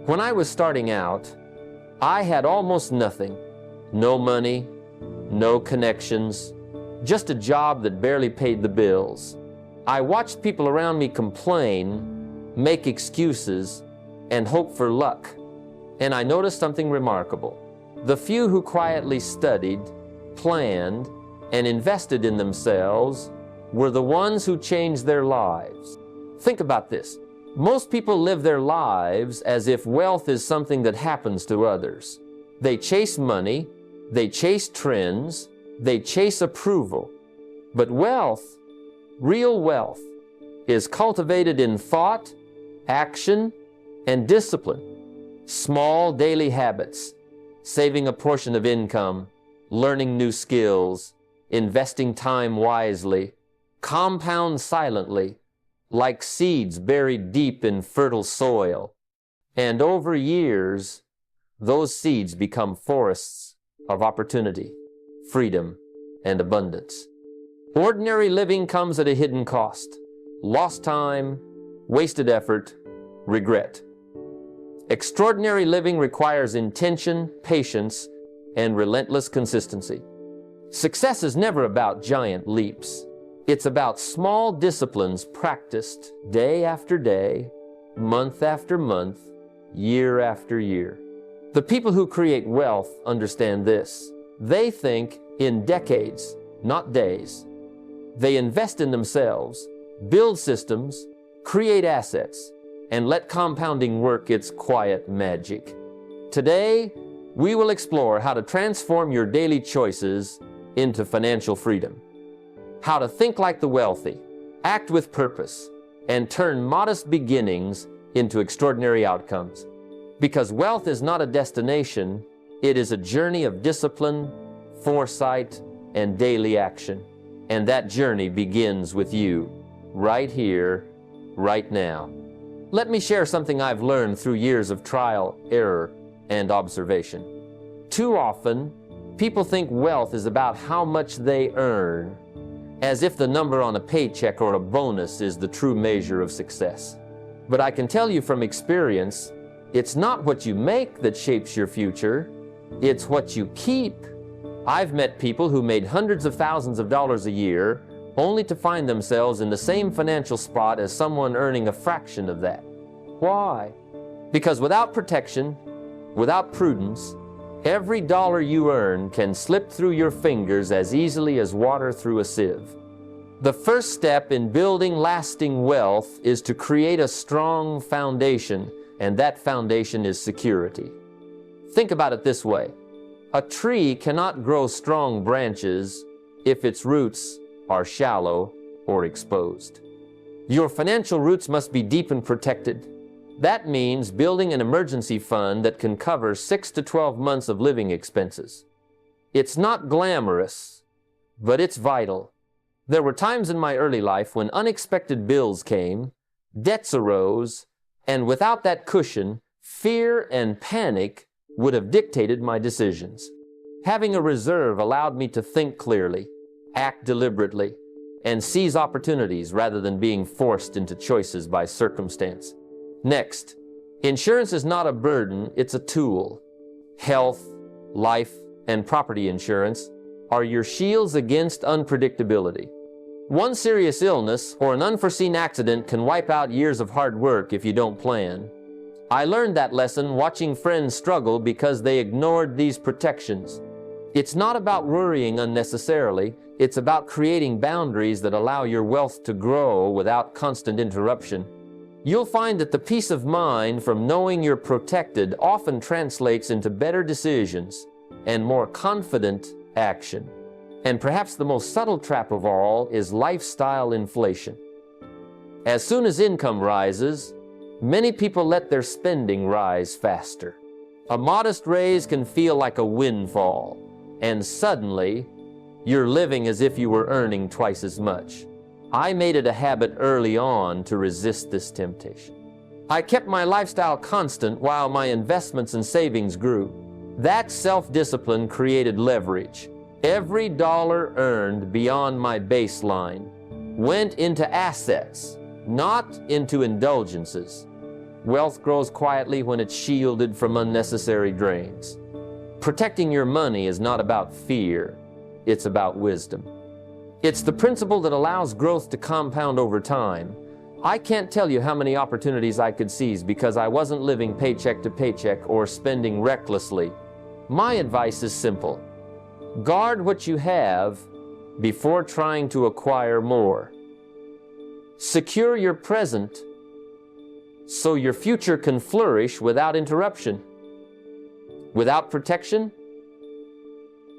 When I was starting out, I had almost nothing. No money, no connections, just a job that barely paid the bills. I watched people around me complain, make excuses, and hope for luck. And I noticed something remarkable. The few who quietly studied, planned, and invested in themselves were the ones who changed their lives. Think about this. Most people live their lives as if wealth is something that happens to others. They chase money, they chase trends, they chase approval. But wealth, real wealth, is cultivated in thought, action, and discipline. Small daily habits, saving a portion of income, learning new skills, investing time wisely, compound silently, like seeds buried deep in fertile soil. And over years, those seeds become forests of opportunity, freedom, and abundance. Ordinary living comes at a hidden cost. Lost time, wasted effort, regret. Extraordinary living requires intention, patience, and relentless consistency. Success is never about giant leaps. It's about small disciplines practiced day after day, month after month, year after year. The people who create wealth understand this. They think in decades, not days. They invest in themselves, build systems, create assets, and let compounding work its quiet magic. Today, we will explore how to transform your daily choices into financial freedom. How to think like the wealthy, act with purpose, and turn modest beginnings into extraordinary outcomes. Because wealth is not a destination, it is a journey of discipline, foresight, and daily action. And that journey begins with you, right here, right now. Let me share something I've learned through years of trial, error, and observation. Too often, people think wealth is about how much they earn, as if the number on a paycheck or a bonus is the true measure of success. But I can tell you from experience, it's not what you make that shapes your future, it's what you keep. I've met people who made hundreds of thousands of dollars a year, only to find themselves in the same financial spot as someone earning a fraction of that. Why? Because without protection, without prudence, every dollar you earn can slip through your fingers as easily as water through a sieve. The first step in building lasting wealth is to create a strong foundation, and that foundation is security. Think about it this way. A tree cannot grow strong branches if its roots are shallow or exposed. Your financial roots must be deep and protected. That means building an emergency fund that can cover 6 to 12 months of living expenses. It's not glamorous, but it's vital. There were times in my early life when unexpected bills came, debts arose, and without that cushion, fear and panic would have dictated my decisions. Having a reserve allowed me to think clearly, act deliberately, and seize opportunities rather than being forced into choices by circumstance. Next, insurance is not a burden, it's a tool. Health, life, and property insurance are your shields against unpredictability. One serious illness or an unforeseen accident can wipe out years of hard work if you don't plan. I learned that lesson watching friends struggle because they ignored these protections. It's not about worrying unnecessarily, it's about creating boundaries that allow your wealth to grow without constant interruption. You'll find that the peace of mind from knowing you're protected often translates into better decisions and more confident action. And perhaps the most subtle trap of all is lifestyle inflation. As soon as income rises, many people let their spending rise faster. A modest raise can feel like a windfall, and suddenly, you're living as if you were earning twice as much. I made it a habit early on to resist this temptation. I kept my lifestyle constant while my investments and savings grew. That self-discipline created leverage. Every dollar earned beyond my baseline went into assets, not into indulgences. Wealth grows quietly when it's shielded from unnecessary drains. Protecting your money is not about fear, it's about wisdom. It's the principle that allows growth to compound over time. I can't tell you how many opportunities I could seize because I wasn't living paycheck to paycheck or spending recklessly. My advice is simple. Guard what you have before trying to acquire more. Secure your present so your future can flourish without interruption. Without protection?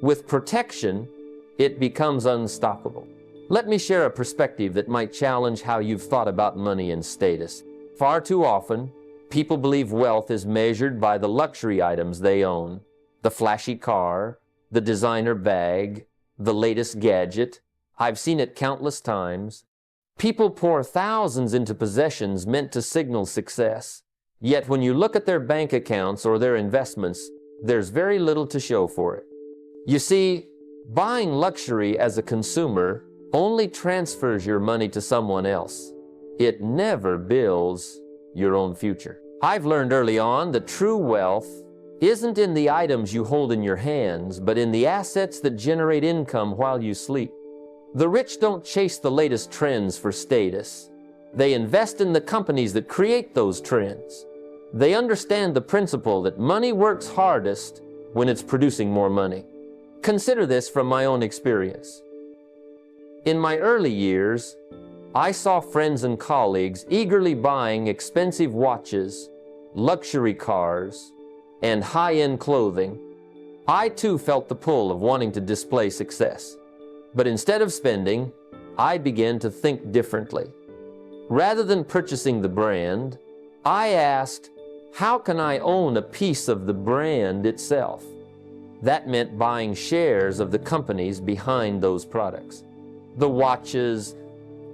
With protection, it becomes unstoppable. Let me share a perspective that might challenge how you've thought about money and status. Far too often, people believe wealth is measured by the luxury items they own. The flashy car, the designer bag, the latest gadget. I've seen it countless times. People pour thousands into possessions meant to signal success. Yet when you look at their bank accounts or their investments, there's very little to show for it. You see, buying luxury as a consumer only transfers your money to someone else. It never builds your own future. I've learned early on that true wealth isn't in the items you hold in your hands, but in the assets that generate income while you sleep. The rich don't chase the latest trends for status. They invest in the companies that create those trends. They understand the principle that money works hardest when it's producing more money. Consider this from my own experience. In my early years, I saw friends and colleagues eagerly buying expensive watches, luxury cars, and high-end clothing. I too felt the pull of wanting to display success. But instead of spending, I began to think differently. Rather than purchasing the brand, I asked, how can I own a piece of the brand itself? That meant buying shares of the companies behind those products. The watches,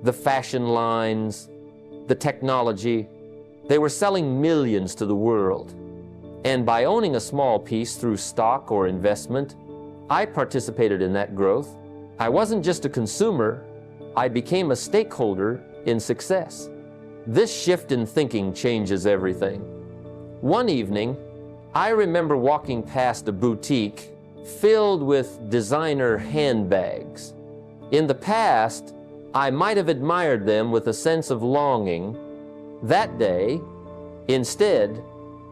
the fashion lines, the technology, they were selling millions to the world. And by owning a small piece through stock or investment, I participated in that growth. I wasn't just a consumer, I became a stakeholder in success. This shift in thinking changes everything. One evening, I remember walking past a boutique filled with designer handbags. In the past, I might have admired them with a sense of longing. That day, instead,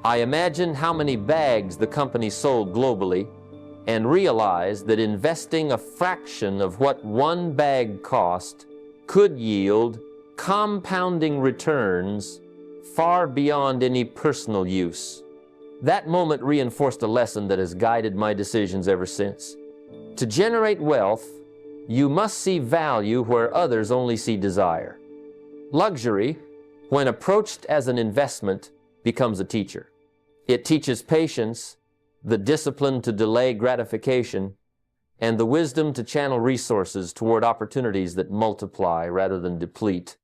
I imagined how many bags the company sold globally and realized that investing a fraction of what one bag cost could yield compounding returns far beyond any personal use. That moment reinforced a lesson that has guided my decisions ever since. To generate wealth, you must see value where others only see desire. Luxury, when approached as an investment, becomes a teacher. It teaches patience, the discipline to delay gratification, and the wisdom to channel resources toward opportunities that multiply rather than deplete.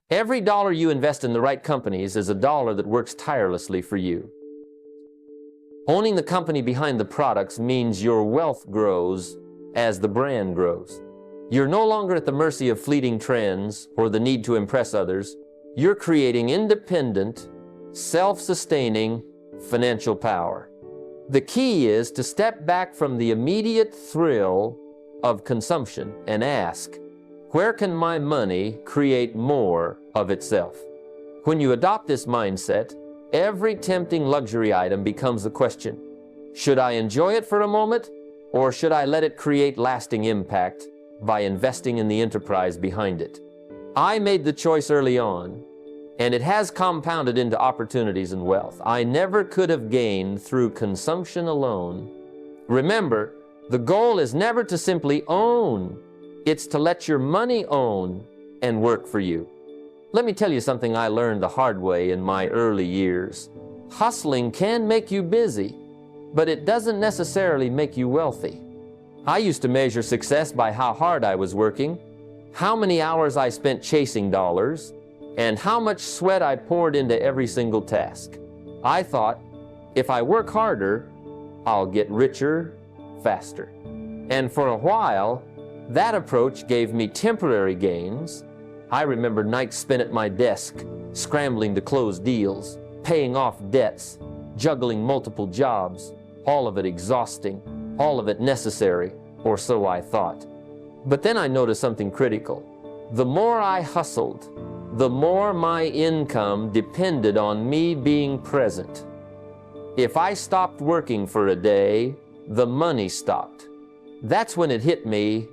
Every dollar you invest in the right companies is a dollar that works tirelessly for you. Owning the company behind the products means your wealth grows as the brand grows. You're no longer at the mercy of fleeting trends or the need to impress others. You're creating independent, self-sustaining financial power. The key is to step back from the immediate thrill of consumption and ask, where can my money create more of itself? When you adopt this mindset, every tempting luxury item becomes a question. Should I enjoy it for a moment, or should I let it create lasting impact by investing in the enterprise behind it? I made the choice early on, and it has compounded into opportunities and wealth I never could have gained through consumption alone. Remember, the goal is never to simply own. It's to let your money own and work for you. Let me tell you something I learned the hard way in my early years. Hustling can make you busy, but it doesn't necessarily make you wealthy. I used to measure success by how hard I was working, how many hours I spent chasing dollars, and how much sweat I poured into every single task. I thought, if I work harder, I'll get richer faster. And for a while, that approach gave me temporary gains. I remember nights spent at my desk, scrambling to close deals. paying off debts, juggling multiple jobs, all of it exhausting, all of it necessary, or so I thought. But then I noticed something critical. The more I hustled, the more my income depended on me being present. If I stopped working for a day, the money stopped. That's when it hit me.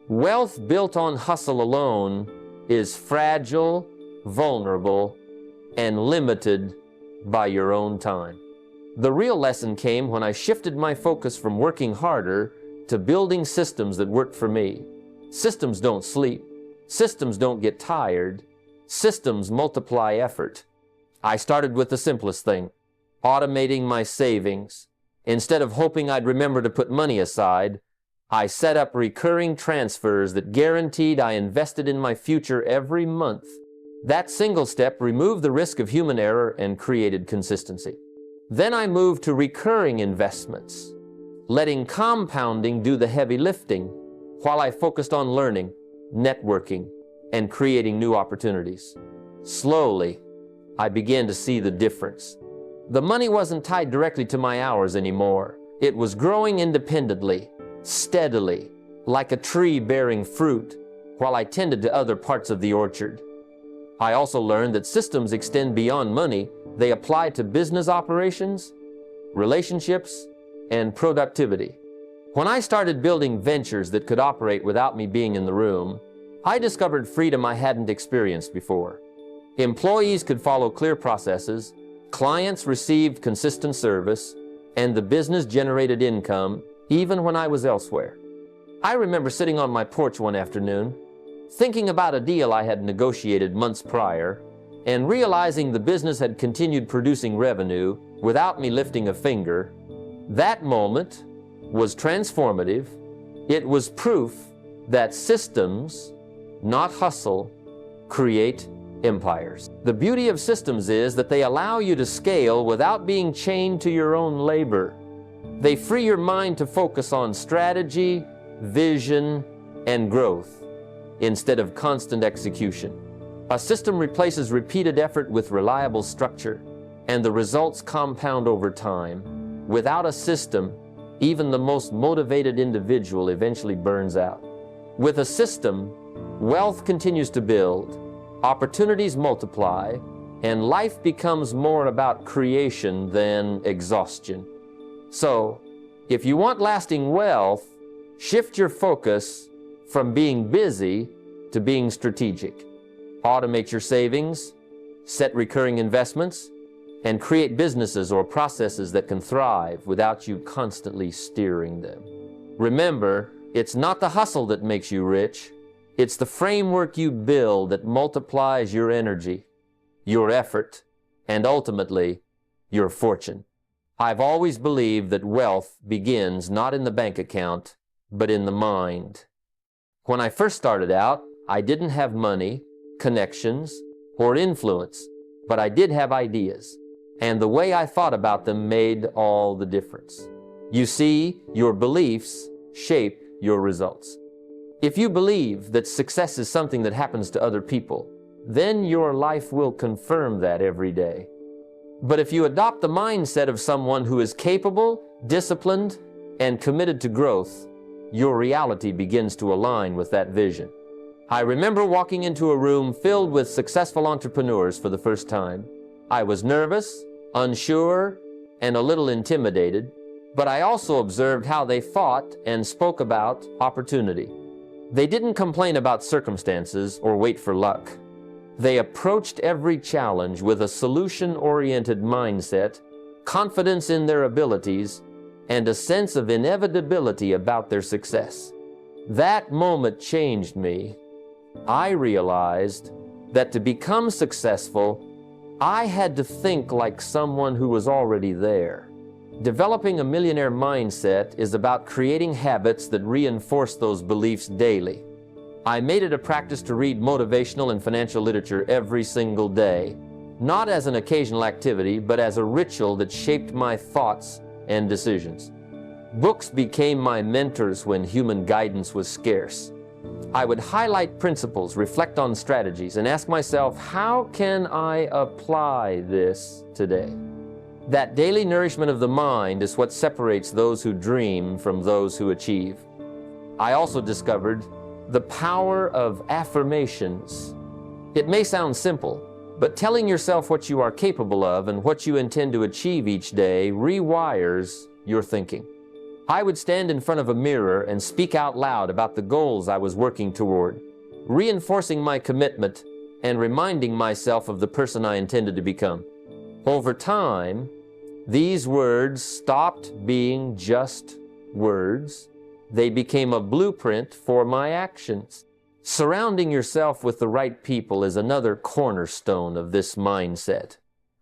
Wealth built on hustle alone is fragile, vulnerable, and limited by your own time. The real lesson came when I shifted my focus from working harder to building systems that worked for me. Systems don't sleep. Systems don't get tired. Systems multiply effort. I started with the simplest thing, automating my savings. Instead of hoping I'd remember to put money aside, I set up recurring transfers that guaranteed I invested in my future every month. That single step removed the risk of human error and created consistency. Then I moved to recurring investments, letting compounding do the heavy lifting while I focused on learning, networking, and creating new opportunities. Slowly, I began to see the difference. The money wasn't tied directly to my hours anymore. It was growing independently, steadily, like a tree bearing fruit, while I tended to other parts of the orchard. I also learned that systems extend beyond money. They apply to business operations, relationships, and productivity. When I started building ventures that could operate without me being in the room, I discovered freedom I hadn't experienced before. Employees could follow clear processes, clients received consistent service, and the business generated income even when I was elsewhere. I remember sitting on my porch one afternoon, thinking about a deal I had negotiated months prior, and realizing the business had continued producing revenue without me lifting a finger. That moment was transformative. It was proof that systems, not hustle, create empires. The beauty of systems is that they allow you to scale without being chained to your own labor. They free your mind to focus on strategy, vision, and growth instead of constant execution. A system replaces repeated effort with reliable structure, and the results compound over time. Without a system, even the most motivated individual eventually burns out. With a system, wealth continues to build, opportunities multiply, and life becomes more about creation than exhaustion. So, if you want lasting wealth, shift your focus from being busy to being strategic. Automate your savings, set recurring investments, and create businesses or processes that can thrive without you constantly steering them. Remember, it's not the hustle that makes you rich. It's the framework you build that multiplies your energy, your effort, and ultimately, your fortune. I've always believed that wealth begins not in the bank account, but in the mind. When I first started out, I didn't have money, connections, or influence, but I did have ideas, and the way I thought about them made all the difference. You see, your beliefs shape your results. If you believe that success is something that happens to other people, then your life will confirm that every day. But if you adopt the mindset of someone who is capable, disciplined, and committed to growth, your reality begins to align with that vision. I remember walking into a room filled with successful entrepreneurs for the first time. I was nervous, unsure, and a little intimidated, but I also observed how they thought and spoke about opportunity. They didn't complain about circumstances or wait for luck. They approached every challenge with a solution-oriented mindset, confidence in their abilities, and a sense of inevitability about their success. That moment changed me. I realized that to become successful, I had to think like someone who was already there. Developing a millionaire mindset is about creating habits that reinforce those beliefs daily. I made it a practice to read motivational and financial literature every single day, not as an occasional activity, but as a ritual that shaped my thoughts and decisions. Books became my mentors when human guidance was scarce. I would highlight principles, reflect on strategies, and ask myself, how can I apply this today? That daily nourishment of the mind is what separates those who dream from those who achieve. I also discovered the power of affirmations. It may sound simple, but telling yourself what you are capable of and what you intend to achieve each day rewires your thinking. I would stand in front of a mirror and speak out loud about the goals I was working toward, reinforcing my commitment and reminding myself of the person I intended to become. Over time, these words stopped being just words. They became a blueprint for my actions. Surrounding yourself with the right people is another cornerstone of this mindset.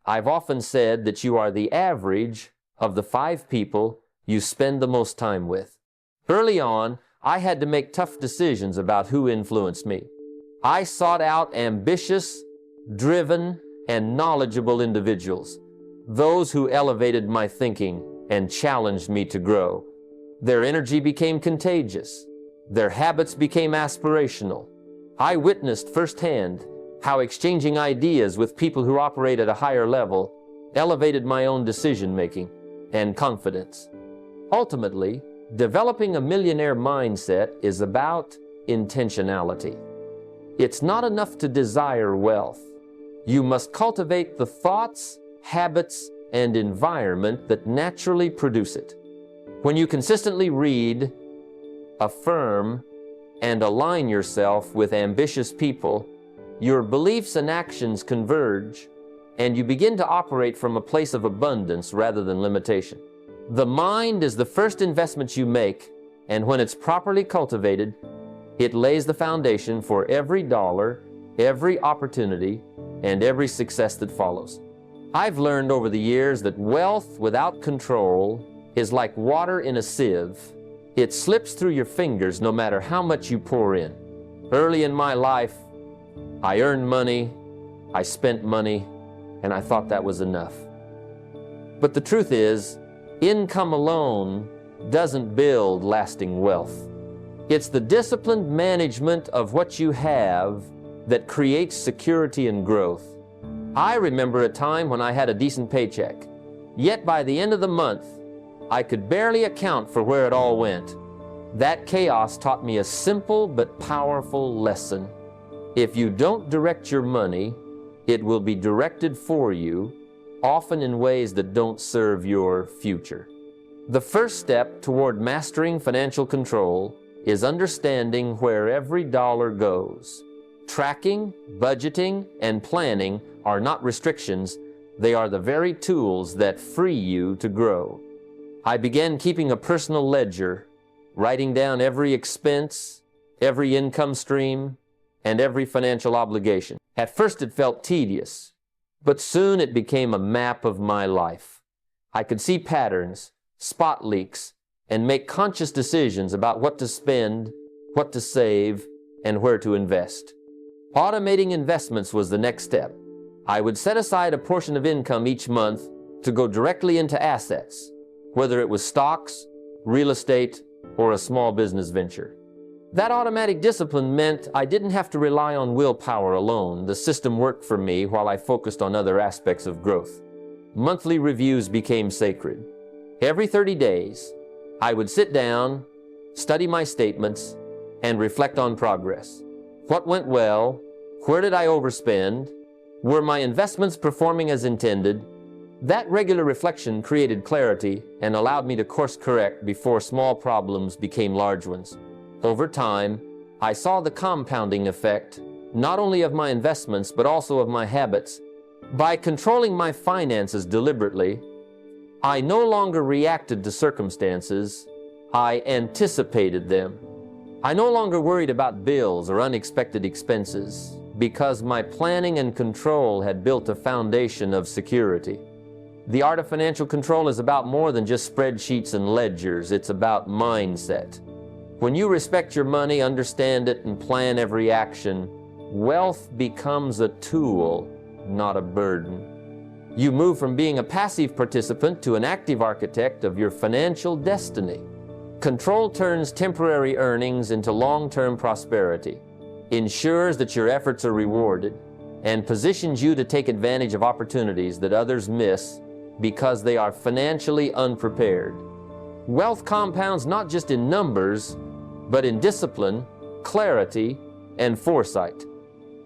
I've often said that you are the average of the 5 people you spend the most time with. Early on, I had to make tough decisions about who influenced me. I sought out ambitious, driven, and knowledgeable individuals, those who elevated my thinking and challenged me to grow. Their energy became contagious. Their habits became aspirational. I witnessed firsthand how exchanging ideas with people who operate at a higher level elevated my own decision-making and confidence. Ultimately, developing a millionaire mindset is about intentionality. It's not enough to desire wealth. You must cultivate the thoughts, habits, and environment that naturally produce it. When you consistently read, affirm, and align yourself with ambitious people, your beliefs and actions converge, and you begin to operate from a place of abundance rather than limitation. The mind is the first investment you make, and when it's properly cultivated, it lays the foundation for every dollar, every opportunity, and every success that follows. I've learned over the years that wealth without control is like water in a sieve. It slips through your fingers no matter how much you pour in. Early in my life, I earned money, I spent money, and I thought that was enough. But the truth is, income alone doesn't build lasting wealth. It's the disciplined management of what you have that creates security and growth. I remember a time when I had a decent paycheck, yet by the end of the month, I could barely account for where it all went. That chaos taught me a simple but powerful lesson. If you don't direct your money, it will be directed for you, often in ways that don't serve your future. The first step toward mastering financial control is understanding where every dollar goes. Tracking, budgeting, and planning are not restrictions, they are the very tools that free you to grow. I began keeping a personal ledger, writing down every expense, every income stream, and every financial obligation. At first it felt tedious, but soon it became a map of my life. I could see patterns, spot leaks, and make conscious decisions about what to spend, what to save, and where to invest. Automating investments was the next step. I would set aside a portion of income each month to go directly into assets, whether it was stocks, real estate, or a small business venture. That automatic discipline meant I didn't have to rely on willpower alone. The system worked for me while I focused on other aspects of growth. Monthly reviews became sacred. Every 30 days, I would sit down, study my statements, and reflect on progress. What went well? Where did I overspend? Were my investments performing as intended? That regular reflection created clarity and allowed me to course correct before small problems became large ones. Over time, I saw the compounding effect, not only of my investments, but also of my habits. By controlling my finances deliberately, I no longer reacted to circumstances, I anticipated them. I no longer worried about bills or unexpected expenses because my planning and control had built a foundation of security. The art of financial control is about more than just spreadsheets and ledgers. It's about mindset. When you respect your money, understand it, and plan every action, wealth becomes a tool, not a burden. You move from being a passive participant to an active architect of your financial destiny. Control turns temporary earnings into long-term prosperity, ensures that your efforts are rewarded, and positions you to take advantage of opportunities that others miss because they are financially unprepared. Wealth compounds not just in numbers, but in discipline, clarity, and foresight.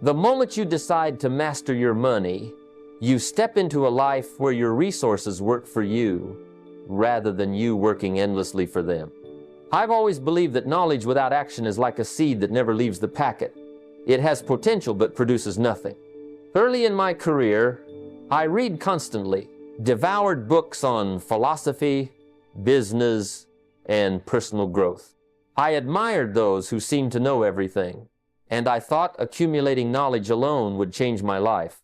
The moment you decide to master your money, you step into a life where your resources work for you, rather than you working endlessly for them. I've always believed that knowledge without action is like a seed that never leaves the packet. It has potential but produces nothing. Early in my career, I read constantly, devoured books on philosophy, business, and personal growth. I admired those who seemed to know everything, and I thought accumulating knowledge alone would change my life.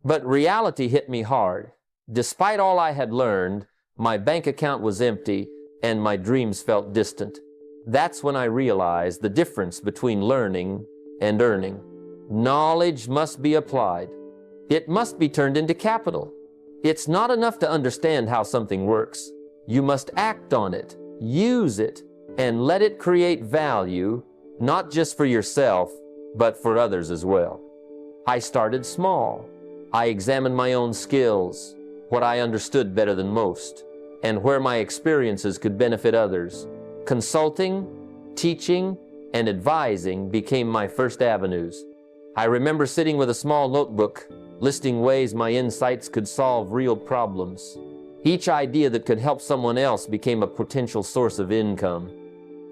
But reality hit me hard. Despite all I had learned, my bank account was empty, and my dreams felt distant. That's when I realized the difference between learning and earning. Knowledge must be applied. It must be turned into capital. It's not enough to understand how something works. You must act on it, use it, and let it create value, not just for yourself, but for others as well. I started small. I examined my own skills, what I understood better than most, and where my experiences could benefit others. Consulting, teaching, and advising became my first avenues. I remember sitting with a small notebook, listing ways my insights could solve real problems. Each idea that could help someone else became a potential source of income.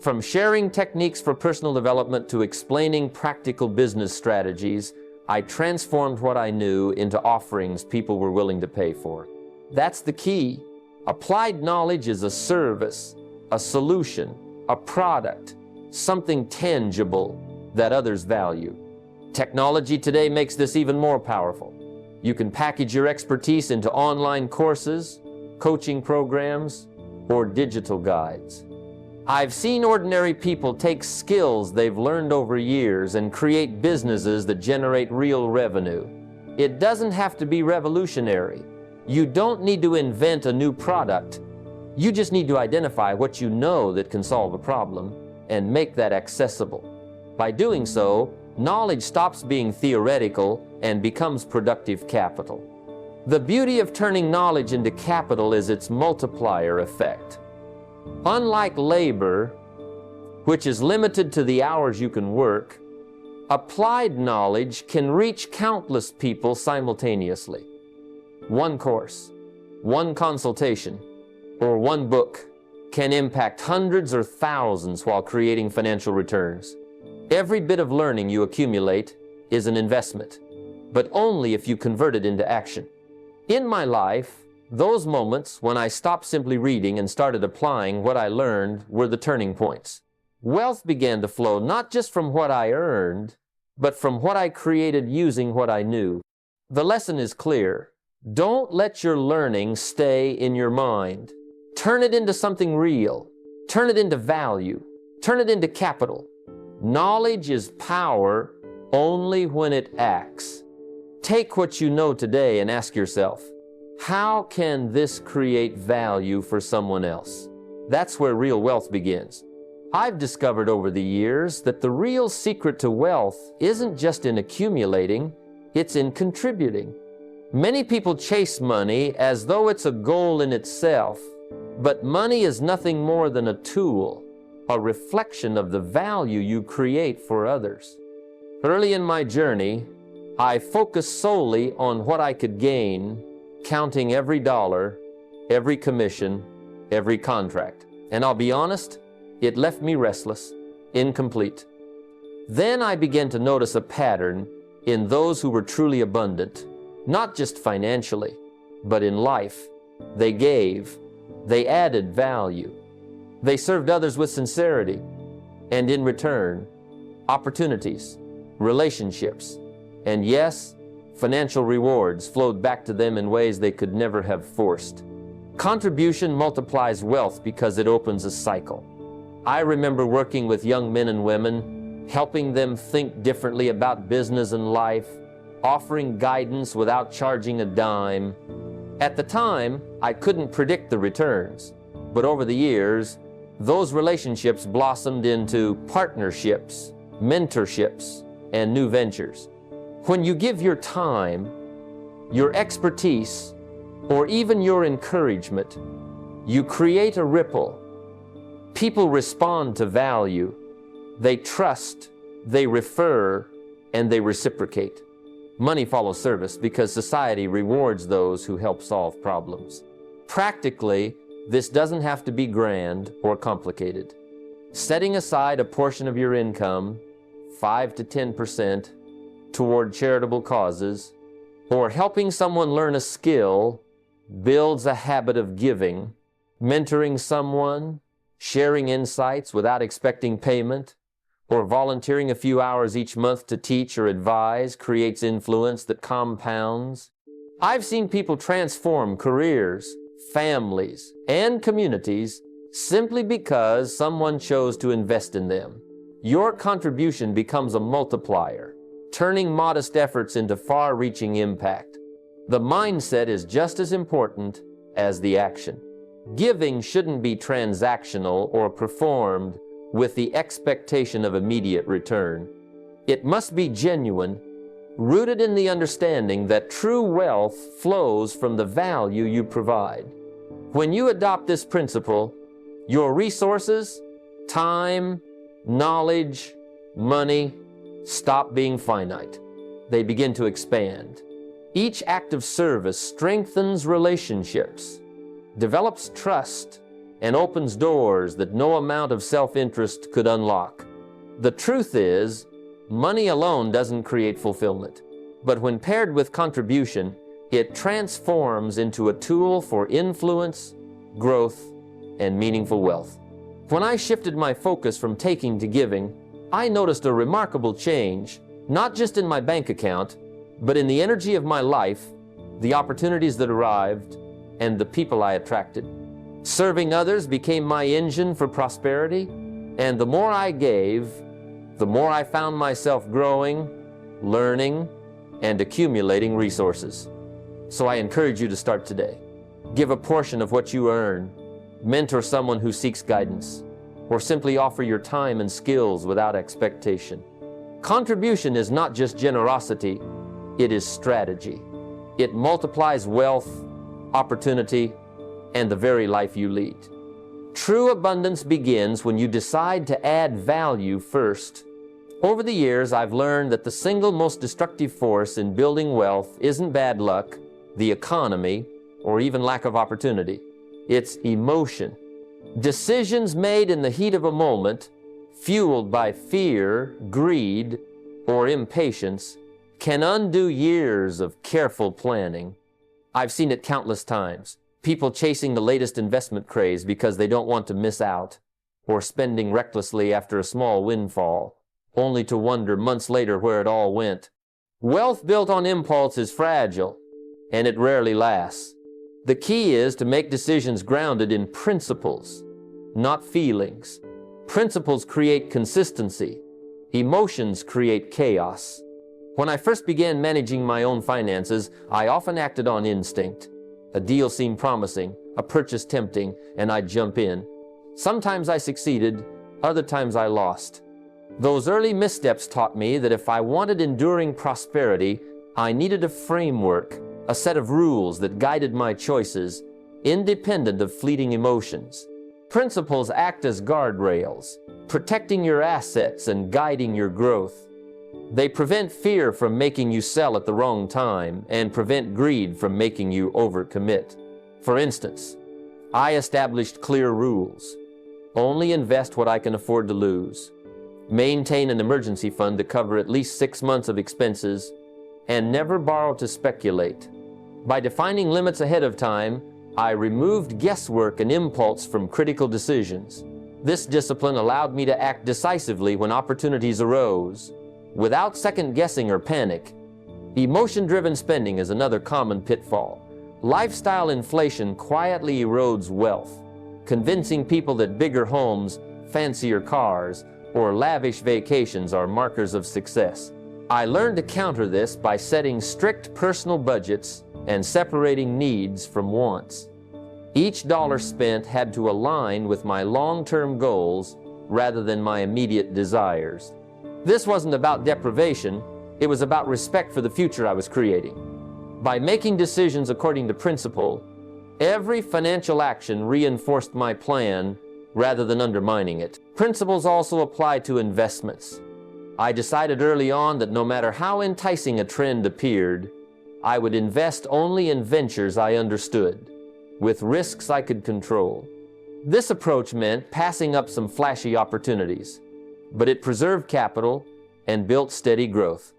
From sharing techniques for personal development to explaining practical business strategies, I transformed what I knew into offerings people were willing to pay for. That's the key. Applied knowledge is a service, a solution, a product, something tangible that others value. Technology today makes this even more powerful. You can package your expertise into online courses, coaching programs, or digital guides. I've seen ordinary people take skills they've learned over years and create businesses that generate real revenue. It doesn't have to be revolutionary. You don't need to invent a new product. You just need to identify what you know that can solve a problem and make that accessible. By doing so, knowledge stops being theoretical and becomes productive capital. The beauty of turning knowledge into capital is its multiplier effect. Unlike labor, which is limited to the hours you can work, applied knowledge can reach countless people simultaneously. One course, one consultation, or one book can impact hundreds or thousands while creating financial returns. Every bit of learning you accumulate is an investment, but only if you convert it into action. In my life, those moments when I stopped simply reading and started applying what I learned were the turning points. Wealth began to flow not just from what I earned, but from what I created using what I knew. The lesson is clear. Don't let your learning stay in your mind. Turn it into something real. Turn it into value. Turn it into capital. Knowledge is power only when it acts. Take what you know today and ask yourself, how can this create value for someone else? That's where real wealth begins. I've discovered over the years that the real secret to wealth isn't just in accumulating, it's in contributing. Many people chase money as though it's a goal in itself, but money is nothing more than a tool, a reflection of the value you create for others. Early in my journey, I focused solely on what I could gain, counting every dollar, every commission, every contract. And I'll be honest, it left me restless, incomplete. Then I began to notice a pattern in those who were truly abundant, not just financially, but in life. They gave, they added value, they served others with sincerity, and in return, opportunities, relationships, and yes, financial rewards flowed back to them in ways they could never have forced. Contribution multiplies wealth because it opens a cycle. I remember working with young men and women, helping them think differently about business and life, offering guidance without charging a dime. At the time, I couldn't predict the returns, but over the years, Those relationships blossomed into partnerships, mentorships, and new ventures. When you give your time, your expertise, or even your encouragement, you create a ripple. People respond to value. They trust, they refer, and they reciprocate. Money follows service because society rewards those who help solve problems. Practically, this doesn't have to be grand or complicated. Setting aside a portion of your income, 5 to 10%, toward charitable causes, or helping someone learn a skill builds a habit of giving. Mentoring someone, sharing insights without expecting payment, or volunteering a few hours each month to teach or advise creates influence that compounds. I've seen people transform careers, families, and communities simply because someone chose to invest in them. Your contribution becomes a multiplier, turning modest efforts into far-reaching impact. The mindset is just as important as the action. Giving shouldn't be transactional or performed with the expectation of immediate return. It must be genuine, rooted in the understanding that true wealth flows from the value you provide. When you adopt this principle, your resources, time, knowledge, money, stop being finite. They begin to expand. Each act of service strengthens relationships, develops trust, and opens doors that no amount of self-interest could unlock. The truth is, money alone doesn't create fulfillment, but when paired with contribution, it transforms into a tool for influence, growth, and meaningful wealth. When I shifted my focus from taking to giving, I noticed a remarkable change, not just in my bank account, but in the energy of my life, the opportunities that arrived, and the people I attracted. Serving others became my engine for prosperity, and the more I gave, the more I found myself growing, learning, and accumulating resources. So I encourage you to start today. Give a portion of what you earn, mentor someone who seeks guidance, or simply offer your time and skills without expectation. Contribution is not just generosity, it is strategy. It multiplies wealth, opportunity, and the very life you lead. True abundance begins when you decide to add value first. Over the years, I've learned that the single most destructive force in building wealth isn't bad luck, the economy, or even lack of opportunity. It's emotion. Decisions made in the heat of a moment, fueled by fear, greed, or impatience, can undo years of careful planning. I've seen it countless times. People chasing the latest investment craze because they don't want to miss out, or spending recklessly after a small windfall, only to wonder months later where it all went. Wealth built on impulse is fragile, and it rarely lasts. The key is to make decisions grounded in principles, not feelings. Principles create consistency. Emotions create chaos. When I first began managing my own finances, I often acted on instinct. A deal seemed promising, a purchase tempting, and I'd jump in. Sometimes I succeeded, other times I lost. Those early missteps taught me that if I wanted enduring prosperity, I needed a framework, a set of rules that guided my choices, independent of fleeting emotions. Principles act as guardrails, protecting your assets and guiding your growth. They prevent fear from making you sell at the wrong time and prevent greed from making you overcommit. For instance, I established clear rules. Only invest what I can afford to lose. Maintain an emergency fund to cover at least 6 months of expenses, and never borrow to speculate. By defining limits ahead of time, I removed guesswork and impulse from critical decisions. This discipline allowed me to act decisively when opportunities arose, without second-guessing or panic. Emotion-driven spending is another common pitfall. Lifestyle inflation quietly erodes wealth, convincing people that bigger homes, fancier cars, or lavish vacations are markers of success. I learned to counter this by setting strict personal budgets and separating needs from wants. Each dollar spent had to align with my long-term goals rather than my immediate desires. This wasn't about deprivation, it was about respect for the future I was creating. By making decisions according to principle, every financial action reinforced my plan rather than undermining it. Principles also apply to investments. I decided early on that no matter how enticing a trend appeared, I would invest only in ventures I understood, with risks I could control. This approach meant passing up some flashy opportunities, but it preserved capital and built steady growth.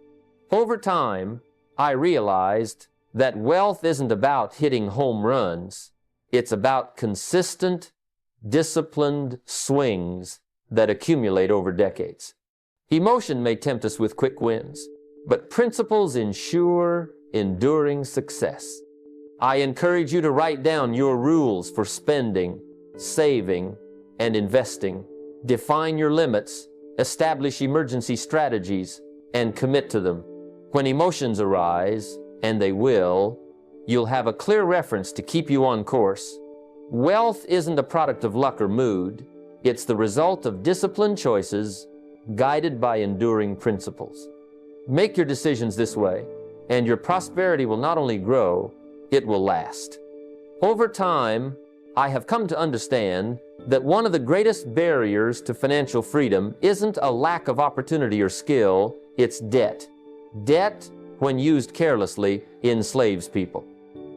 Over time, I realized that wealth isn't about hitting home runs. It's about consistent, disciplined swings that accumulate over decades. Emotion may tempt us with quick wins, but principles ensure enduring success. I encourage you to write down your rules for spending, saving, and investing. Define your limits, establish emergency strategies, and commit to them. When emotions arise, and they will, you'll have a clear reference to keep you on course. Wealth isn't a product of luck or mood. It's the result of disciplined choices guided by enduring principles. Make your decisions this way, and your prosperity will not only grow, it will last. Over time, I have come to understand that one of the greatest barriers to financial freedom isn't a lack of opportunity or skill, it's debt. Debt, when used carelessly, enslaves people.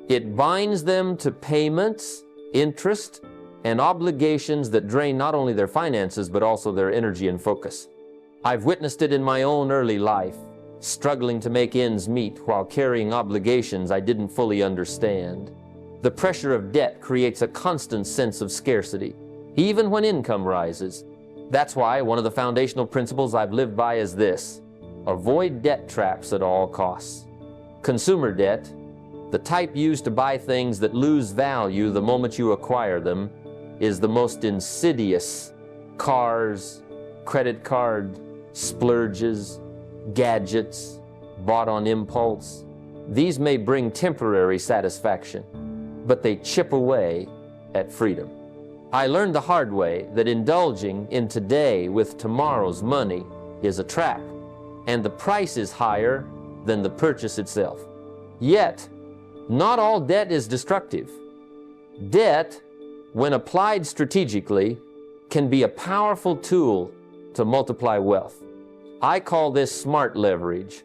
It binds them to payments, interest, and obligations that drain not only their finances but also their energy and focus. I've witnessed it in my own early life, struggling to make ends meet while carrying obligations I didn't fully understand. The pressure of debt creates a constant sense of scarcity, even when income rises. That's why one of the foundational principles I've lived by is this: avoid debt traps at all costs. Consumer debt, the type used to buy things that lose value the moment you acquire them, is the most insidious. Cars, credit card, splurges, gadgets, bought on impulse. These may bring temporary satisfaction, but they chip away at freedom. I learned the hard way that indulging in today with tomorrow's money is a trap, and the price is higher than the purchase itself. Yet, not all debt is destructive. Debt, when applied strategically, can be a powerful tool to multiply wealth. I call this smart leverage.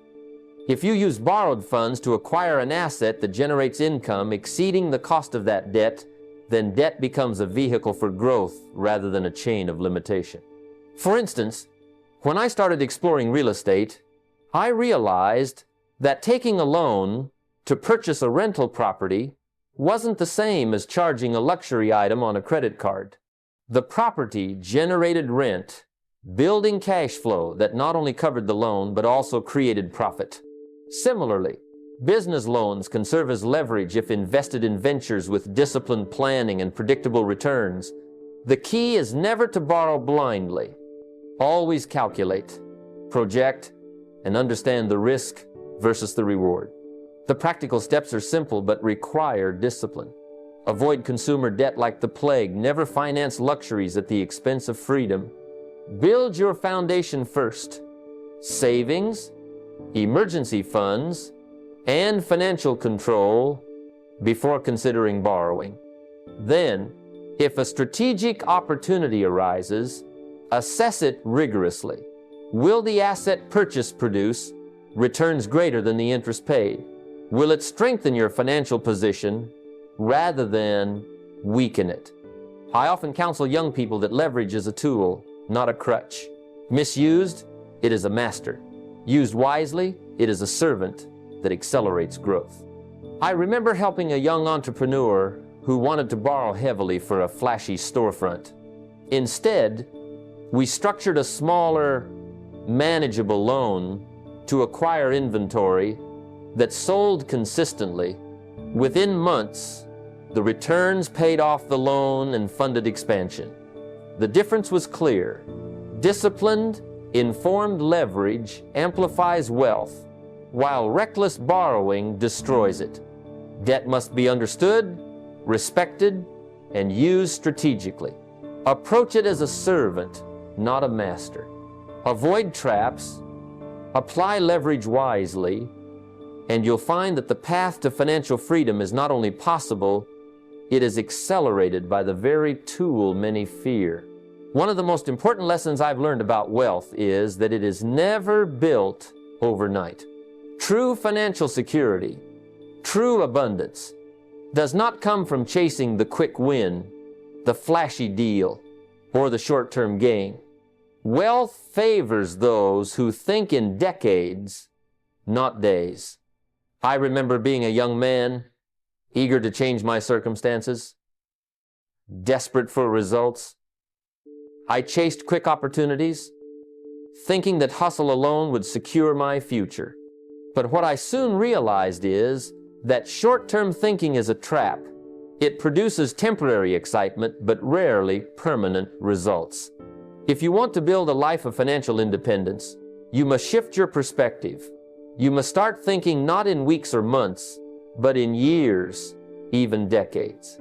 If you use borrowed funds to acquire an asset that generates income exceeding the cost of that debt, then debt becomes a vehicle for growth rather than a chain of limitation. For instance, when I started exploring real estate, I realized that taking a loan to purchase a rental property wasn't the same as charging a luxury item on a credit card. The property generated rent, building cash flow that not only covered the loan but also created profit. Similarly, business loans can serve as leverage if invested in ventures with disciplined planning and predictable returns. The key is never to borrow blindly. Always calculate, project, and understand the risk versus the reward. The practical steps are simple but require discipline. Avoid consumer debt like the plague. Never finance luxuries at the expense of freedom. Build your foundation first. Savings, emergency funds, and financial control before considering borrowing. Then, if a strategic opportunity arises, assess it rigorously. Will the asset purchase produce returns greater than the interest paid? Will it strengthen your financial position rather than weaken it? I often counsel young people that leverage is a tool, not a crutch. Misused, it is a master. Used wisely, it is a servant that accelerates growth. I remember helping a young entrepreneur who wanted to borrow heavily for a flashy storefront. Instead, we structured a smaller, manageable loan to acquire inventory that sold consistently. Within months, the returns paid off the loan and funded expansion. The difference was clear. Disciplined, informed leverage amplifies wealth, while reckless borrowing destroys it. Debt must be understood, respected, and use strategically. Approach it as a servant, not a master. Avoid traps, apply leverage wisely, and you'll find that the path to financial freedom is not only possible, it is accelerated by the very tool many fear. One of the most important lessons I've learned about wealth is that it is never built overnight. True financial security, true abundance, does not come from chasing the quick win, the flashy deal, or the short-term gain. Wealth favors those who think in decades, not days. I remember being a young man, eager to change my circumstances, desperate for results. I chased quick opportunities, thinking that hustle alone would secure my future. But what I soon realized is that short-term thinking is a trap. It produces temporary excitement, but rarely permanent results. If you want to build a life of financial independence, you must shift your perspective. You must start thinking not in weeks or months, but in years, even decades.